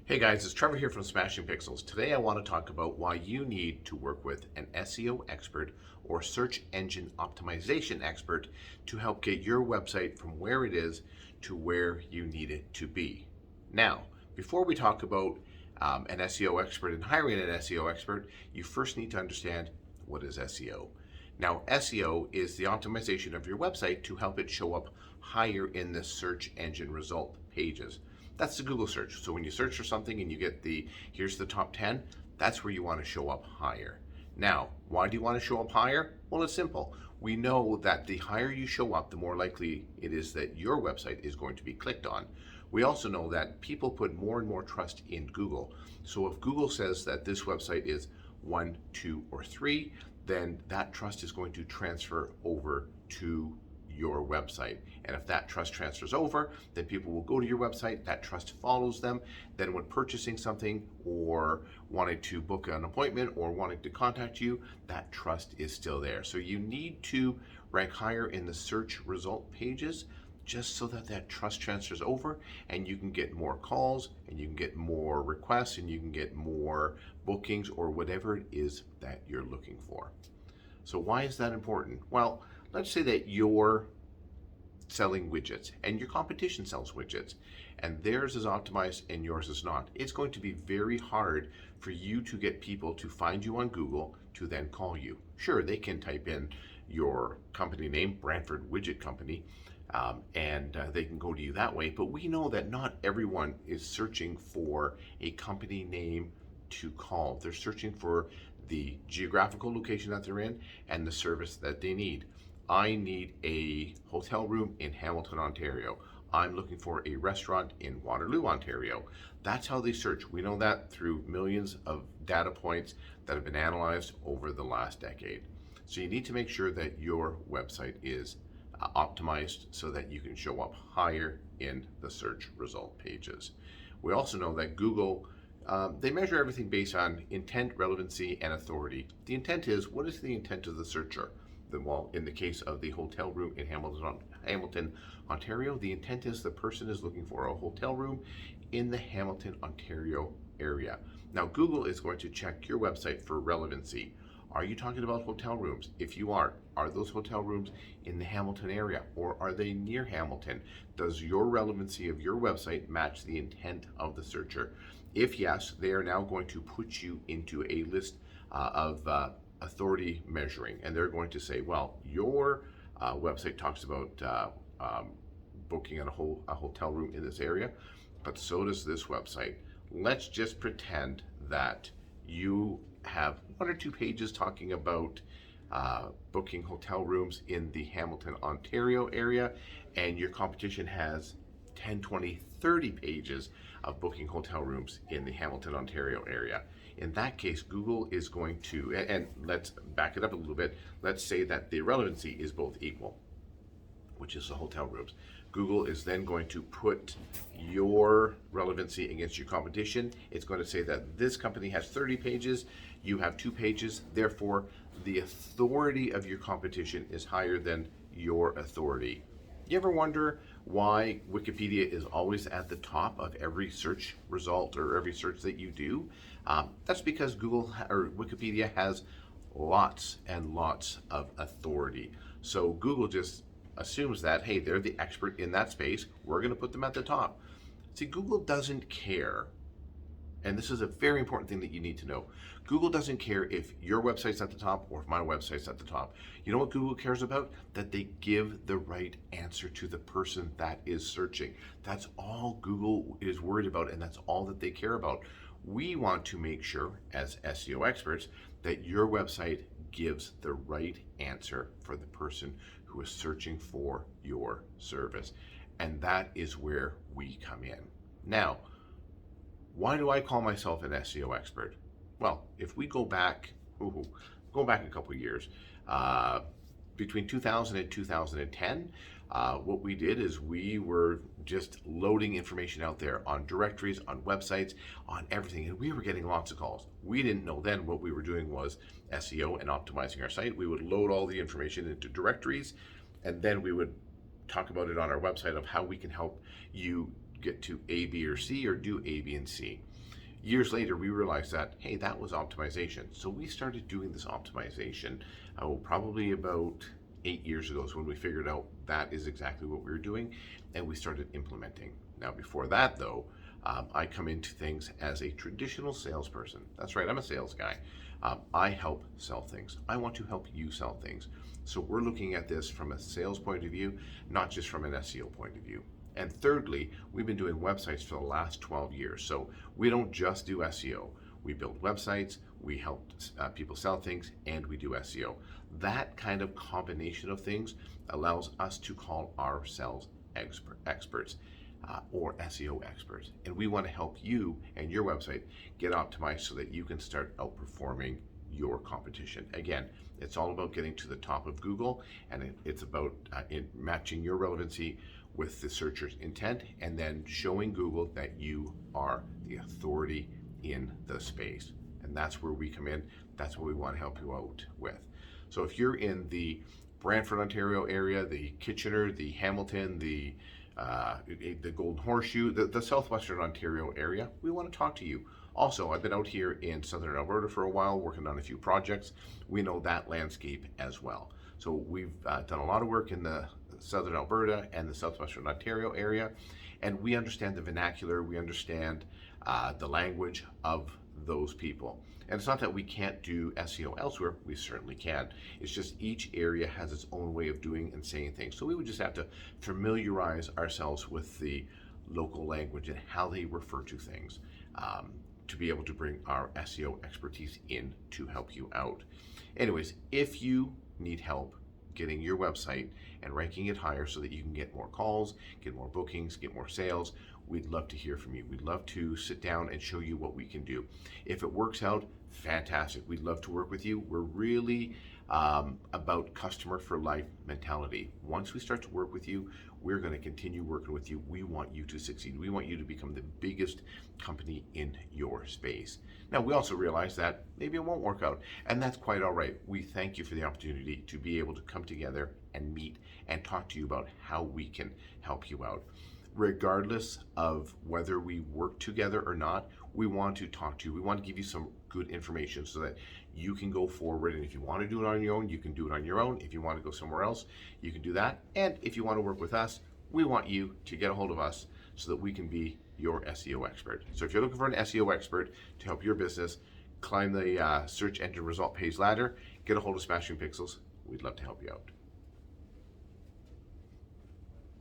Hey guys, it's Trevor here from Smashing Pixels. Today I want to talk about why you need to work with an SEO expert or search engine optimization expert to help get your website from where it is to where you need it to be. Now, before we talk about an SEO expert and hiring an SEO expert, you first need to understand what is SEO. Now, SEO is the optimization of your website to help it show up higher in the search engine result pages. That's the Google search. So when you search for something and you get here's the top 10, that's where you want to show up higher. Now, why do you want to show up higher? Well, it's simple. We know that the higher you show up, the more likely it is that your website is going to be clicked on. We also know that people put more and more trust in Google. So if Google says that this website is 1, 2, or 3, then that trust is going to transfer over to your website. And if that trust transfers over, then people will go to your website, that trust follows them. Then when purchasing something or wanting to book an appointment or wanting to contact you, that trust is still there. So you need to rank higher in the search result pages just so that that trust transfers over and you can get more calls and you can get more requests and you can get more bookings or whatever it is that you're looking for. So why is that important? Well, let's say that you're selling widgets and your competition sells widgets and theirs is optimized and yours is not. It's going to be very hard for you to get people to find you on Google to then call you. Sure, they can type in your company name, Brantford Widget Company, and they can go to you that way. But we know that not everyone is searching for a company name to call. They're searching for the geographical location that they're in and the service that they need. I need a hotel room in Hamilton, Ontario. I'm looking for a restaurant in Waterloo, Ontario. That's how they search. We know that through millions of data points that have been analyzed over the last decade. So you need to make sure that your website is optimized so that you can show up higher in the search result pages. We also know that Google they measure everything based on intent, relevancy, and authority. The intent is, what is the intent of the searcher? Well, in the case of the hotel room in Hamilton, Ontario, the intent is the person is looking for a hotel room in the Hamilton, Ontario area. Now, Google is going to check your website for relevancy. Are you talking about hotel rooms? If you are those hotel rooms in the Hamilton area or are they near Hamilton? Does your relevancy of your website match the intent of the searcher? If yes, they are now going to put you into a list of authority measuring, and they're going to say, well, your website talks about booking a hotel room in this area, but so does this website. Let's just pretend that you have 1 or 2 pages talking about booking hotel rooms in the Hamilton, Ontario area, and your competition has 10, 20, 30 pages of booking hotel rooms in the Hamilton, Ontario area. In that case, Google is going to, and let's back it up a little bit, let's say that the relevancy is both equal, which is the hotel rooms. Google is then going to put your relevancy against your competition. It's going to say that this company has 30 pages, you have 2 pages, therefore the authority of your competition is higher than your authority. You ever wonder why Wikipedia is always at the top of every search result or every search that you do? That's because Wikipedia has lots and lots of authority. So Google just assumes that, hey, they're the expert in that space, we're going to put them at the top. See, Google doesn't care, and this is a very important thing that you need to know. Google doesn't care if your website's at the top or if my website's at the top. You know what Google cares about? That they give the right answer to the person that is searching. That's all Google is worried about, and that's all that they care about. We want to make sure, as SEO experts, that your website gives the right answer for the person who is searching for your service. And that is where we come in. Now, why do I call myself an SEO expert? Well, if we go back a couple of years, between 2000 and 2010, what we did is we were just loading information out there on directories, on websites, on everything, and we were getting lots of calls. We didn't know then what we were doing was SEO and optimizing our site. We would load all the information into directories, and then we would talk about it on our website of how we can help you get to A, B, or C, or do A, B, and C. Years later, we realized that, hey, that was optimization. So we started doing this optimization probably about 8 years ago is when we figured out that is exactly what we were doing, and we started implementing. Now, before that, though, I come into things as a traditional salesperson. That's right, I'm a sales guy. I help sell things. I want to help you sell things. So we're looking at this from a sales point of view, not just from an SEO point of view. And thirdly, we've been doing websites for the last 12 years. So we don't just do SEO. We build websites, we help people sell things, and we do SEO. That kind of combination of things allows us to call ourselves experts or SEO experts. And we want to help you and your website get optimized so that you can start outperforming your competition. Again, it's all about getting to the top of Google, and it's about matching your relevancy with the searcher's intent, and then showing Google that you are the authority in the space. And that's where we come in. That's what we want to help you out with. So if you're in the Brantford, Ontario area, the Kitchener, the Hamilton, the Golden Horseshoe, the Southwestern Ontario area, we want to talk to you. Also, I've been out here in Southern Alberta for a while working on a few projects. We know that landscape as well. So we've done a lot of work in the Southern Alberta and the Southwestern Ontario area, and we understand the vernacular, we understand the language of those people. And it's not that we can't do SEO elsewhere, we certainly can. It's just each area has its own way of doing and saying things. So we would just have to familiarize ourselves with the local language and how they refer to things to be able to bring our SEO expertise in to help you out. Anyways, if you need help getting your website and ranking it higher so that you can get more calls, get more bookings, get more sales, we'd love to hear from you. We'd love to sit down and show you what we can do. If it works out, fantastic. We'd love to work with you. We're really about customer for life mentality. Once we start to work with you, we're going to continue working with you. We want you to succeed. We want you to become the biggest company in your space. Now, we also realize that maybe it won't work out, and that's quite all right. We thank you for the opportunity to be able to come together and meet and talk to you about how we can help you out. Regardless of whether we work together or not, we want to talk to you. We want to give you some good information so that you can go forward. And if you want to do it on your own, you can do it on your own. If you want to go somewhere else, you can do that. And if you want to work with us, we want you to get a hold of us so that we can be your SEO expert. So if you're looking for an SEO expert to help your business climb the search engine result page ladder, get a hold of Smashing Pixels. We'd love to help you out.